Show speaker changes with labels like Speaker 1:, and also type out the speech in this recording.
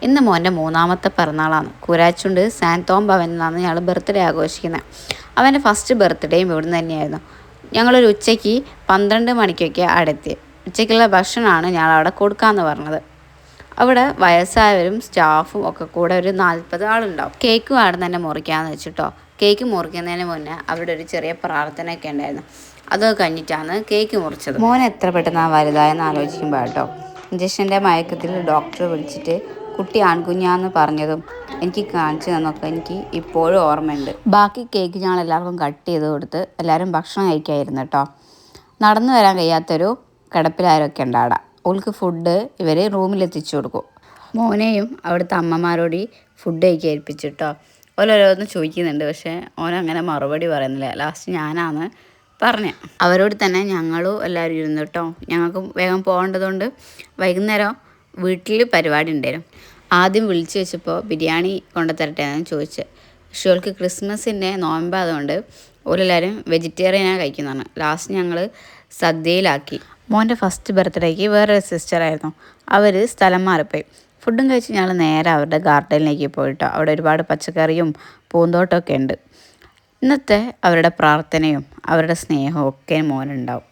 Speaker 1: ഇന്ന് മോൻ്റെ മൂന്നാമത്തെ പിറന്നാളാണ്. കൂരാച്ചുണ്ട് സാൻറ് തോം ഭവനിൽ നിന്നാണ് ഞങ്ങൾ ബർത്ത്ഡേ ആഘോഷിക്കുന്നത്. അവൻ്റെ ഫസ്റ്റ് ബർത്ത്ഡേയും ഇവിടുന്ന് തന്നെയായിരുന്നു. ഞങ്ങളൊരു ഉച്ചയ്ക്ക് 12 മണിക്കൊക്കെ അടുത്ത് ഉച്ചയ്ക്കുള്ള ഭക്ഷണമാണ് ഞങ്ങൾ അവിടെ കൊടുക്കാമെന്ന് പറഞ്ഞത്. അവിടെ വയസ്സായവരും സ്റ്റാഫും ഒക്കെ കൂടെ ഒരു 40 ആളുണ്ടാവും. കേക്കും അവിടെ തന്നെ മുറിക്കാമെന്ന് വെച്ചിട്ടോ. കേക്ക് മുറിക്കുന്നതിന് മുന്നേ അവിടെ ഒരു ചെറിയ പ്രാർത്ഥനയൊക്കെ ഉണ്ടായിരുന്നു. അതൊക്കെ കഴിഞ്ഞിട്ടാണ് കേക്ക് മുറിച്ചത്. മോൻ എത്ര പെട്ടെന്ന് വലുതായെന്ന് ആലോചിക്കുമ്പോൾ കേട്ടോ, ഇഞ്ചക്ഷൻ്റെ മയക്കത്തിൽ ഡോക്ടർ വിളിച്ചിട്ട് കുട്ടി ആൺകുഞ്ഞാന്ന് പറഞ്ഞതും എനിക്ക് കാണിച്ചു തന്നൊക്കെ എനിക്ക് ഇപ്പോഴും ഓർമ്മയുണ്ട്. ബാക്കി കേക്ക് ഞങ്ങൾ എല്ലാവർക്കും കട്ട് ചെയ്ത് കൊടുത്ത് എല്ലാവരും ഭക്ഷണം കഴിക്കായിരുന്നു കേട്ടോ. നടന്നു വരാൻ കഴിയാത്തൊരു കിടപ്പിലാരൊക്കെ ഉണ്ടാടാ. ഓൾക്ക് ഫുഡ് ഇവർ റൂമിലെത്തിച്ചു കൊടുക്കും. മോനെയും അവിടുത്തെ അമ്മമാരോട് ഫുഡ് കഴിക്കാൻ ഏൽപ്പിച്ചിട്ടോ. ഓരോരോന്ന് ചോദിക്കുന്നുണ്ട്, പക്ഷേ ഓനങ്ങനെ മറുപടി പറയുന്നില്ല. ലാസ്റ്റ് ഞാനാണ് പറഞ്ഞത്. അവരോട് തന്നെ ഞങ്ങളും എല്ലാവരും ഇരുന്നു കേട്ടോ. ഞങ്ങൾക്ക് വേഗം പോകേണ്ടതുകൊണ്ട് വൈകുന്നേരം വീട്ടിൽ പരിപാടി ഉണ്ടായിരുന്നു. ആദ്യം വിളിച്ചു വെച്ചപ്പോൾ ബിരിയാണി കൊണ്ടുതരട്ടെ എന്ന് ചോദിച്ചത്. പക്ഷേ ഓൾക്ക് ക്രിസ്മസിൻ്റെ നോയമ്പ് അതുകൊണ്ട് ഓരെല്ലാവരും വെജിറ്റേറിയനാണ് കഴിക്കുന്നതാണ്. ലാസ്റ്റ് ഞങ്ങൾ സദ്യയിലാക്കി. മോൻ്റെ ഫസ്റ്റ് ബർത്ത്ഡേക്ക് വേറൊരു സിസ്റ്ററായിരുന്നു. അവർ സ്ഥലം മാറിപ്പോയി. ഫുഡും കഴിച്ച് ഞങ്ങൾ നേരെ അവരുടെ ഗാർഡനിലേക്ക് പോയിട്ടോ. അവിടെ ഒരുപാട് പച്ചക്കറിയും പൂന്തോട്ടമൊക്കെ ഉണ്ട്. ഇന്നത്തെ അവരുടെ പ്രാർത്ഥനയും അവരുടെ സ്നേഹവും ഒക്കെ മോനുണ്ടാവും.